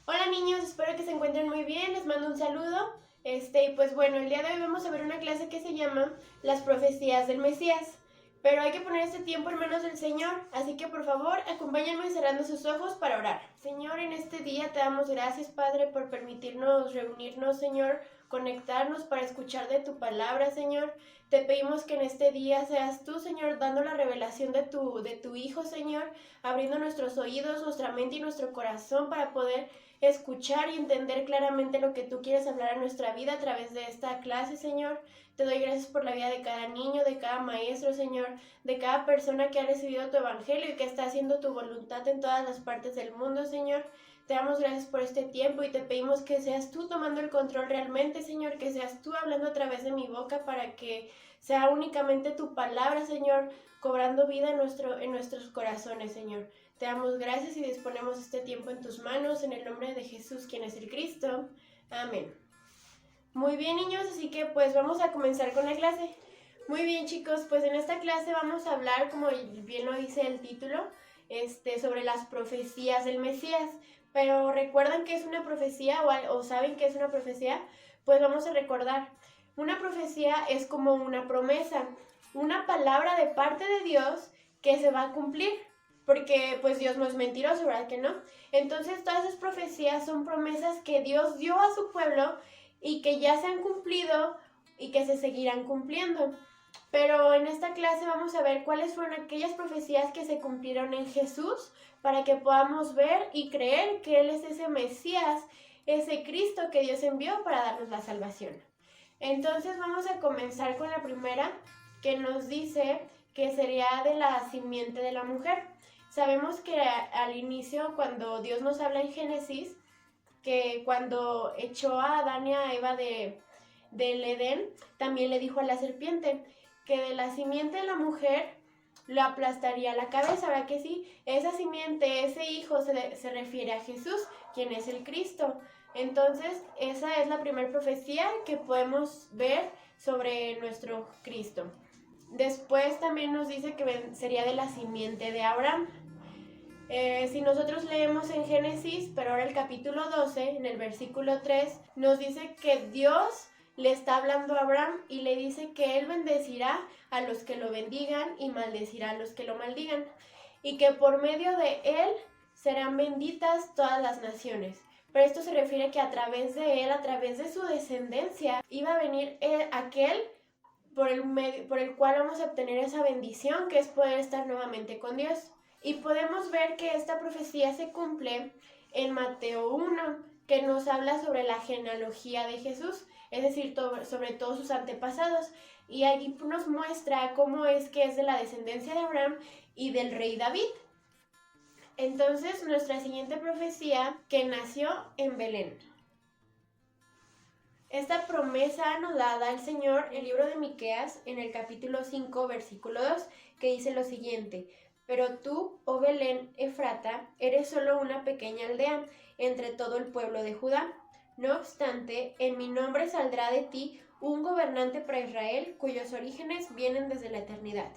Hola niños, espero que se encuentren muy bien, les mando un saludo. Y pues bueno, el día de hoy vamos a ver una clase que se llama Las profecías del Mesías. Pero hay que poner este tiempo en manos del Señor, así que por favor acompáñenme cerrando sus ojos para orar. Señor, en este día te damos gracias, Padre, por permitirnos reunirnos, Señor, conectarnos para escuchar de tu palabra, Señor. Te pedimos que en este día seas tú, Señor, dando la revelación de tu Hijo, Señor, abriendo nuestros oídos, nuestra mente y nuestro corazón para poder escuchar y entender claramente lo que tú quieres hablar a nuestra vida a través de esta clase, Señor. Te doy gracias por la vida de cada niño, de cada maestro, Señor, de cada persona que ha recibido tu evangelio y que está haciendo tu voluntad en todas las partes del mundo, Señor. Te damos gracias por este tiempo y te pedimos que seas tú tomando el control realmente, Señor, que seas tú hablando a través de mi boca para que sea únicamente tu palabra, Señor, cobrando vida en nuestros corazones, Señor. Te damos gracias y disponemos este tiempo en tus manos, en el nombre de Jesús, quien es el Cristo. Amén. Muy bien, niños, así que pues vamos a comenzar con la clase. Muy bien, chicos, pues en esta clase vamos a hablar, como bien lo dice el título, sobre las profecías del Mesías. Pero ¿recuerdan qué es una profecía o saben qué es una profecía? Pues vamos a recordar. Una profecía es como una promesa, una palabra de parte de Dios que se va a cumplir. Porque pues Dios no es mentiroso, ¿verdad que no? Entonces todas esas profecías son promesas que Dios dio a su pueblo y que ya se han cumplido y que se seguirán cumpliendo. Pero en esta clase vamos a ver cuáles fueron aquellas profecías que se cumplieron en Jesús para que podamos ver y creer que Él es ese Mesías, ese Cristo que Dios envió para darnos la salvación. Entonces vamos a comenzar con la primera, que nos dice que sería de la simiente de la mujer. Sabemos que al inicio, cuando Dios nos habla en Génesis, que cuando echó a Adán y a Eva del Edén, también le dijo a la serpiente que de la simiente de la mujer lo aplastaría la cabeza, ¿verdad que sí? Esa simiente, ese hijo se refiere a Jesús, quien es el Cristo. Entonces, esa es la primera profecía que podemos ver sobre nuestro Cristo. Después también nos dice que sería de la simiente de Abraham. Si nosotros leemos en Génesis, pero ahora el capítulo 12, en el versículo 3, nos dice que Dios le está hablando a Abraham y le dice que él bendecirá a los que lo bendigan y maldecirá a los que lo maldigan, y que por medio de él serán benditas todas las naciones. Pero esto se refiere que a través de él, a través de su descendencia, iba a venir aquel por el cual vamos a obtener esa bendición, que es poder estar nuevamente con Dios. Y podemos ver que esta profecía se cumple en Mateo 1, que nos habla sobre la genealogía de Jesús, es decir, sobre todos sus antepasados. Y allí nos muestra cómo es que es de la descendencia de Abraham y del rey David. Entonces, nuestra siguiente profecía, que nació en Belén. Esta promesa nos la da el Señor en el libro de Miqueas, en el capítulo 5, versículo 2, que dice lo siguiente: pero tú, oh Belén Efrata, eres solo una pequeña aldea entre todo el pueblo de Judá. No obstante, en mi nombre saldrá de ti un gobernante para Israel, cuyos orígenes vienen desde la eternidad.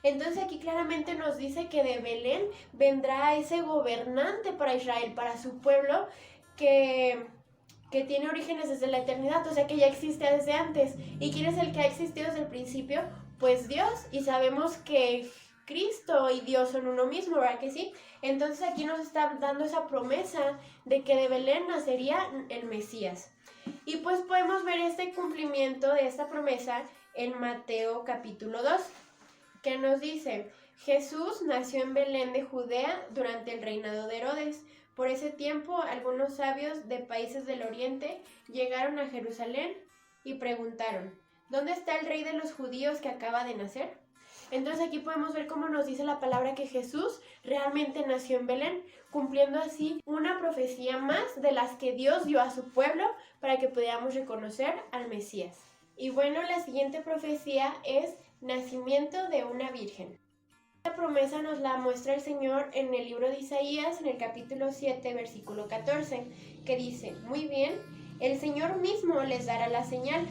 Entonces aquí claramente nos dice que de Belén vendrá ese gobernante para Israel, para su pueblo, que tiene orígenes desde la eternidad, o sea que ya existe desde antes. ¿Y quién es el que ha existido desde el principio? Pues Dios, y sabemos que Cristo y Dios son uno mismo, ¿verdad que sí? Entonces aquí nos está dando esa promesa de que de Belén nacería el Mesías. Y pues podemos ver este cumplimiento de esta promesa en Mateo capítulo 2, que nos dice: Jesús nació en Belén de Judea durante el reinado de Herodes. Por ese tiempo, algunos sabios de países del oriente llegaron a Jerusalén y preguntaron: ¿dónde está el rey de los judíos que acaba de nacer? Entonces aquí podemos ver cómo nos dice la palabra que Jesús realmente nació en Belén, cumpliendo así una profecía más de las que Dios dio a su pueblo para que pudiéramos reconocer al Mesías. Y bueno, la siguiente profecía es nacimiento de una virgen. Esta promesa nos la muestra el Señor en el libro de Isaías, en el capítulo 7, versículo 14, que dice: muy bien, el Señor mismo les dará la señal.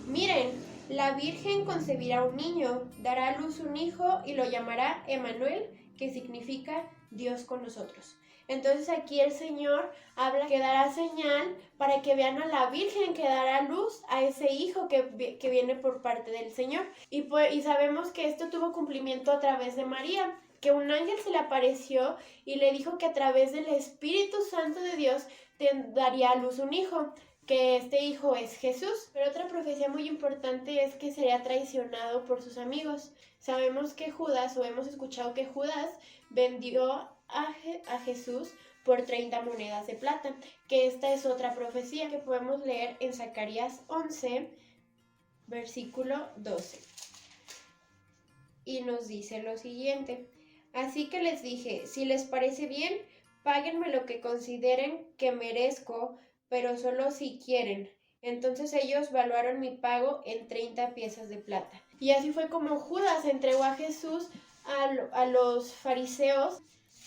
Miren, la Virgen concebirá un niño, dará a luz un hijo y lo llamará Emmanuel, que significa Dios con nosotros. Entonces aquí el Señor habla que dará señal para que vean a la Virgen que dará luz a ese hijo que viene por parte del Señor. Y sabemos que esto tuvo cumplimiento a través de María, que un ángel se le apareció y le dijo que a través del Espíritu Santo de Dios te daría a luz un hijo, que este hijo es Jesús. Pero otra profecía muy importante es que sería traicionado por sus amigos. Sabemos que Judas, o hemos escuchado que Judas vendió a Jesús por 30 monedas de plata, que esta es otra profecía que podemos leer en Zacarías 11, versículo 12. Y nos dice lo siguiente: así que les dije, si les parece bien, páguenme lo que consideren que merezco, pero solo si quieren. Entonces ellos valuaron mi pago en 30 piezas de plata. Y así fue como Judas entregó a Jesús a los fariseos.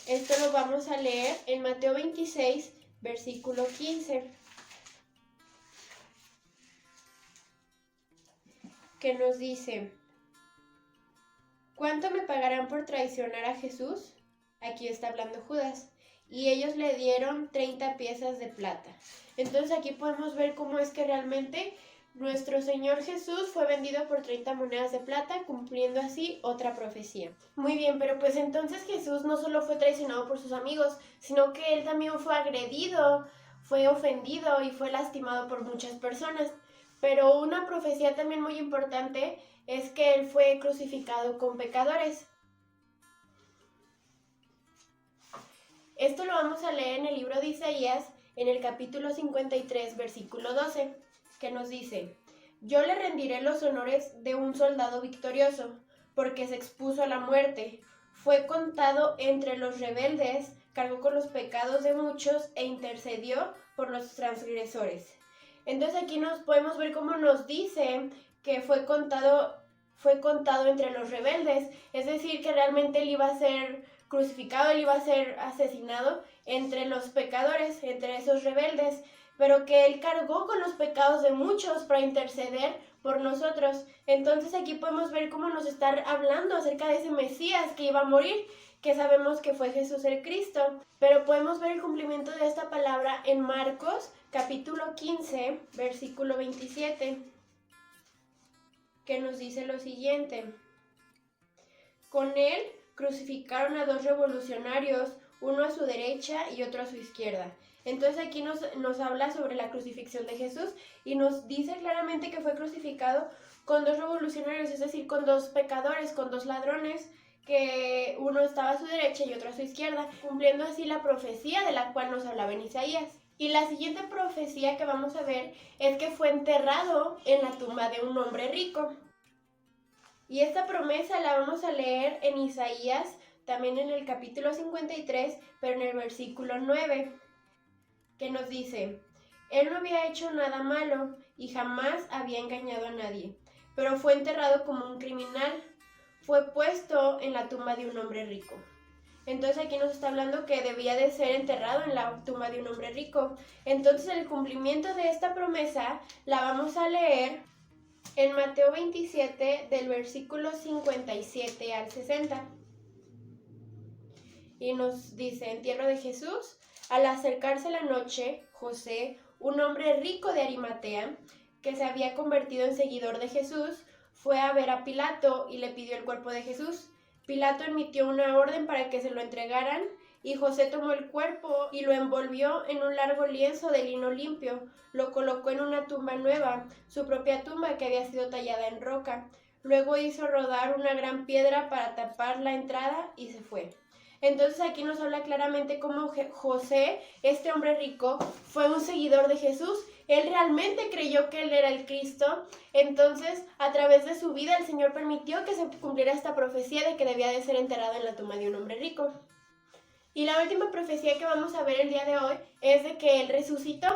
Esto lo vamos a leer en Mateo 26, versículo 15, que nos dice: ¿cuánto me pagarán por traicionar a Jesús? Aquí está hablando Judas. Y ellos le dieron 30 piezas de plata. Entonces aquí podemos ver cómo es que realmente nuestro Señor Jesús fue vendido por 30 monedas de plata, cumpliendo así otra profecía. Muy bien, pero pues entonces Jesús no solo fue traicionado por sus amigos, sino que él también fue agredido, fue ofendido y fue lastimado por muchas personas. Pero una profecía también muy importante es que él fue crucificado con pecadores. Esto lo vamos a leer en el libro de Isaías, en el capítulo 53, versículo 12, que nos dice: yo le rendiré los honores de un soldado victorioso, porque se expuso a la muerte, fue contado entre los rebeldes, cargó con los pecados de muchos e intercedió por los transgresores. Entonces aquí nos podemos ver cómo nos dice que fue contado entre los rebeldes, es decir, que realmente él iba a ser crucificado, él iba a ser asesinado entre los pecadores, entre esos rebeldes, pero que él cargó con los pecados de muchos para interceder por nosotros. Entonces aquí podemos ver cómo nos está hablando acerca de ese Mesías que iba a morir, que sabemos que fue Jesús el Cristo, pero podemos ver el cumplimiento de esta palabra en Marcos, capítulo 15, versículo 27, que nos dice lo siguiente: con él crucificaron a 2 revolucionarios, uno a su derecha y otro a su izquierda. Entonces aquí nos habla sobre la crucifixión de Jesús y nos dice claramente que fue crucificado con 2 revolucionarios, es decir, con 2 pecadores, con 2 ladrones, que uno estaba a su derecha y otro a su izquierda, cumpliendo así la profecía de la cual nos hablaba en Isaías. Y la siguiente profecía que vamos a ver es que fue enterrado en la tumba de un hombre rico. Y esta promesa la vamos a leer en Isaías, también en el capítulo 53, pero en el versículo 9, que nos dice: él no había hecho nada malo y jamás había engañado a nadie, pero fue enterrado como un criminal, fue puesto en la tumba de un hombre rico. Entonces aquí nos está hablando que debía de ser enterrado en la tumba de un hombre rico. Entonces el cumplimiento de esta promesa la vamos a leer en Mateo 27, del versículo 57 al 60. Y nos dice: entierro de Jesús. Al acercarse la noche, José, un hombre rico de Arimatea, que se había convertido en seguidor de Jesús, fue a ver a Pilato y le pidió el cuerpo de Jesús. Pilato emitió una orden para que se lo entregaran, y José tomó el cuerpo y lo envolvió en un largo lienzo de lino limpio, lo colocó en una tumba nueva, su propia tumba que había sido tallada en roca. Luego hizo rodar una gran piedra para tapar la entrada y se fue. Entonces aquí nos habla claramente cómo José, este hombre rico, fue un seguidor de Jesús. Él realmente creyó que él era el Cristo. Entonces, a través de su vida, el Señor permitió que se cumpliera esta profecía de que debía de ser enterrado en la tumba de un hombre rico. Y la última profecía que vamos a ver el día de hoy es de que él resucitó.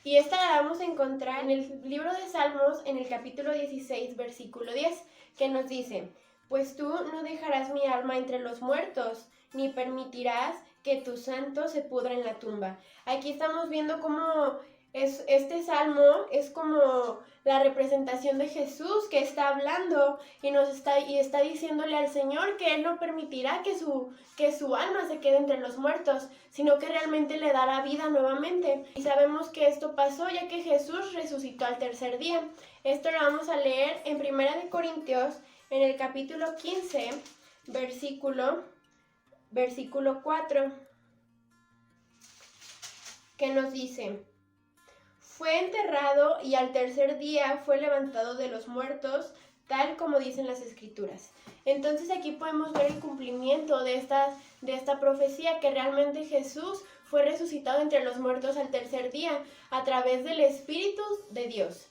Y esta la vamos a encontrar en el libro de Salmos, en el capítulo 16, versículo 10, que nos dice: pues tú no dejarás mi alma entre los muertos, ni permitirás que tu santo se pudra en la tumba. Aquí estamos viendo cómo Este salmo es como la representación de Jesús que está hablando y está diciéndole al Señor que Él no permitirá que su alma se quede entre los muertos, sino que realmente le dará vida nuevamente. Y sabemos que esto pasó ya que Jesús resucitó al tercer día. Esto lo vamos a leer en 1 Corintios, en el capítulo 15, versículo 4, que nos dice: fue enterrado y al tercer día fue levantado de los muertos, tal como dicen las Escrituras. Entonces aquí podemos ver el cumplimiento de esta profecía, que realmente Jesús fue resucitado entre los muertos al tercer día a través del Espíritu de Dios.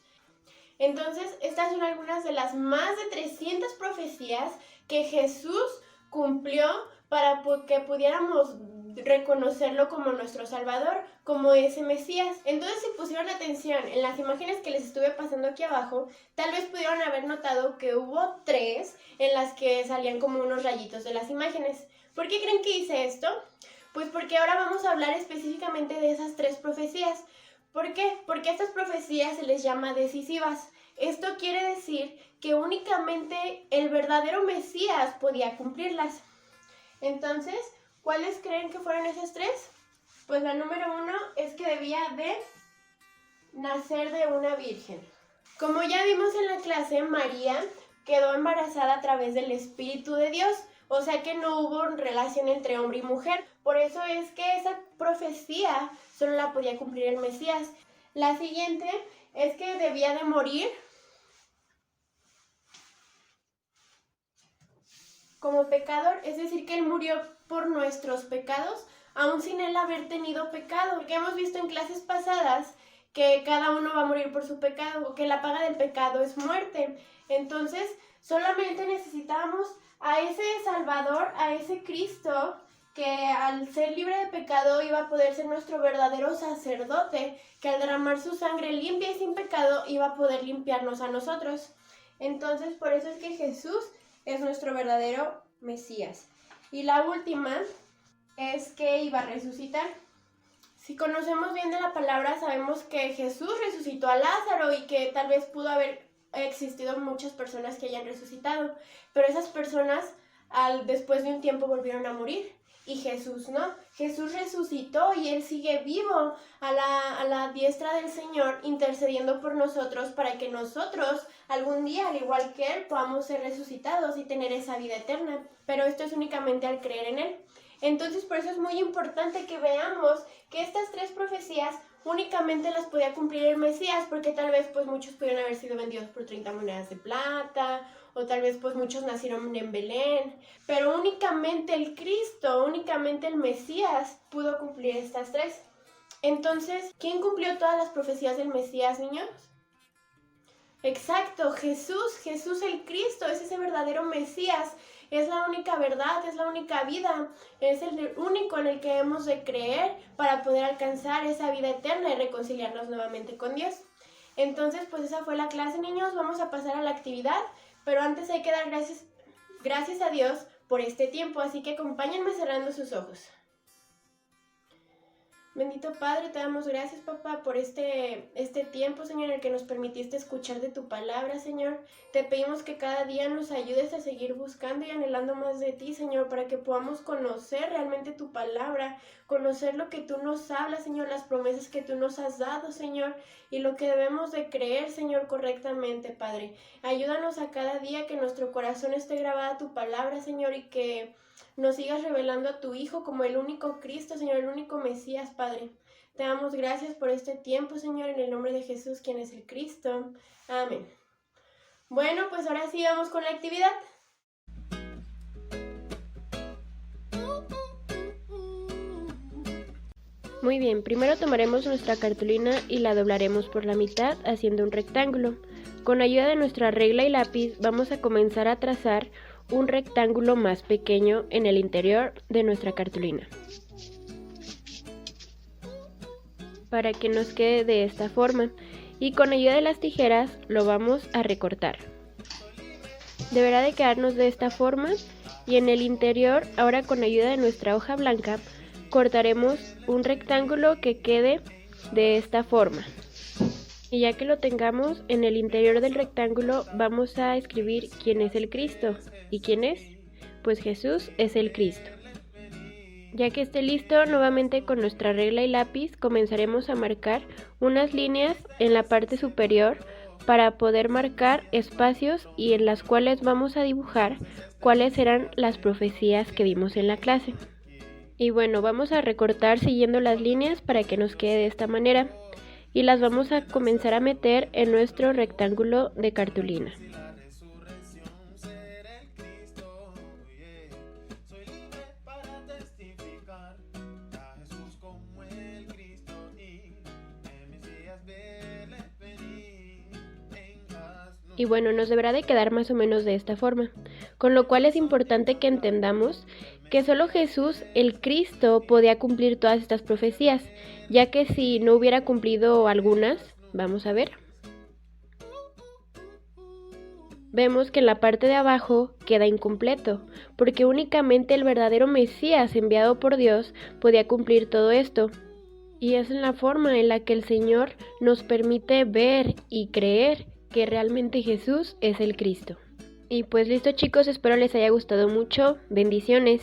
Entonces, estas son algunas de las más de 300 profecías que Jesús cumplió para que pudiéramos reconocerlo como nuestro Salvador, como ese Mesías. Entonces, si pusieron atención en las imágenes que les estuve pasando aquí abajo, tal vez pudieron haber notado que hubo 3 en las que salían como unos rayitos de las imágenes. ¿Por qué creen que hice esto? Pues porque ahora vamos a hablar específicamente de esas 3 profecías. ¿Por qué? Porque a estas profecías se les llama decisivas. Esto quiere decir que únicamente el verdadero Mesías podía cumplirlas. Entonces, ¿cuáles creen que fueron esas 3? Pues la número 1 es que debía de nacer de una virgen. Como ya vimos en la clase, María quedó embarazada a través del Espíritu de Dios, o sea que no hubo relación entre hombre y mujer. Por eso es que esa profecía solo la podía cumplir el Mesías. La siguiente es que debía de morir como pecador, es decir, que Él murió por nuestros pecados, aún sin Él haber tenido pecado. Porque hemos visto en clases pasadas que cada uno va a morir por su pecado, o que la paga del pecado es muerte. Entonces, solamente necesitábamos a ese Salvador, a ese Cristo, que al ser libre de pecado iba a poder ser nuestro verdadero sacerdote, que al derramar su sangre limpia y sin pecado iba a poder limpiarnos a nosotros. Entonces, por eso es que Jesús es nuestro verdadero Mesías. Y la última es que iba a resucitar. Si conocemos bien de la palabra, sabemos que Jesús resucitó a Lázaro y que tal vez pudo haber existido muchas personas que hayan resucitado, pero esas personas después de un tiempo volvieron a morir. Y Jesús no, Jesús resucitó y Él sigue vivo a la diestra del Señor, intercediendo por nosotros para que nosotros algún día, al igual que Él, podamos ser resucitados y tener esa vida eterna. Pero esto es únicamente al creer en Él. Entonces, por eso es muy importante que veamos que estas 3 profecías únicamente las podía cumplir el Mesías, porque tal vez pues muchos pudieron haber sido vendidos por 30 monedas de plata, o tal vez pues muchos nacieron en Belén, pero únicamente el Cristo, únicamente el Mesías pudo cumplir estas 3. Entonces, ¿quién cumplió todas las profecías del Mesías, niños? Exacto, Jesús el Cristo, es ese verdadero Mesías. Es la única verdad, es la única vida, es el único en el que hemos de creer para poder alcanzar esa vida eterna y reconciliarnos nuevamente con Dios. Entonces, pues esa fue la clase, niños. Vamos a pasar a la actividad, pero antes hay que dar gracias a Dios por este tiempo, así que acompáñenme cerrando sus ojos. Bendito Padre, te damos gracias, papá, por este tiempo, Señor, en el que nos permitiste escuchar de tu palabra, Señor. Te pedimos que cada día nos ayudes a seguir buscando y anhelando más de ti, Señor, para que podamos conocer realmente tu palabra, conocer lo que tú nos hablas, Señor, las promesas que tú nos has dado, Señor, y lo que debemos de creer, Señor, correctamente, Padre. Ayúdanos a cada día que en nuestro corazón esté grabada tu palabra, Señor, y que nos sigas revelando a tu Hijo como el único Cristo, Señor, el único Mesías, Padre. Te damos gracias por este tiempo, Señor, en el nombre de Jesús, quien es el Cristo. Amén. Bueno, pues ahora sí vamos con la actividad. Muy bien, primero tomaremos nuestra cartulina y la doblaremos por la mitad haciendo un rectángulo. Con ayuda de nuestra regla y lápiz vamos a comenzar a trazar un rectángulo más pequeño en el interior de nuestra cartulina, para que nos quede de esta forma, y con ayuda de las tijeras lo vamos a recortar. Deberá de quedarnos de esta forma, y en el interior, ahora con ayuda de nuestra hoja blanca, cortaremos un rectángulo que quede de esta forma. Y ya que lo tengamos, en el interior del rectángulo vamos a escribir quién es el Cristo. ¿Y quién es? Pues Jesús es el Cristo. Ya que esté listo, nuevamente con nuestra regla y lápiz comenzaremos a marcar unas líneas en la parte superior para poder marcar espacios y en las cuales vamos a dibujar cuáles serán las profecías que vimos en la clase. Y bueno, vamos a recortar siguiendo las líneas para que nos quede de esta manera y las vamos a comenzar a meter en nuestro rectángulo de cartulina. Y bueno, nos deberá de quedar más o menos de esta forma, con lo cual es importante que entendamos que solo Jesús, el Cristo, podía cumplir todas estas profecías, ya que si no hubiera cumplido algunas, vamos a ver. Vemos que en la parte de abajo queda incompleto, porque únicamente el verdadero Mesías enviado por Dios podía cumplir todo esto. Y es en la forma en la que el Señor nos permite ver y creer que realmente Jesús es el Cristo. Y pues listo chicos, espero les haya gustado mucho. Bendiciones.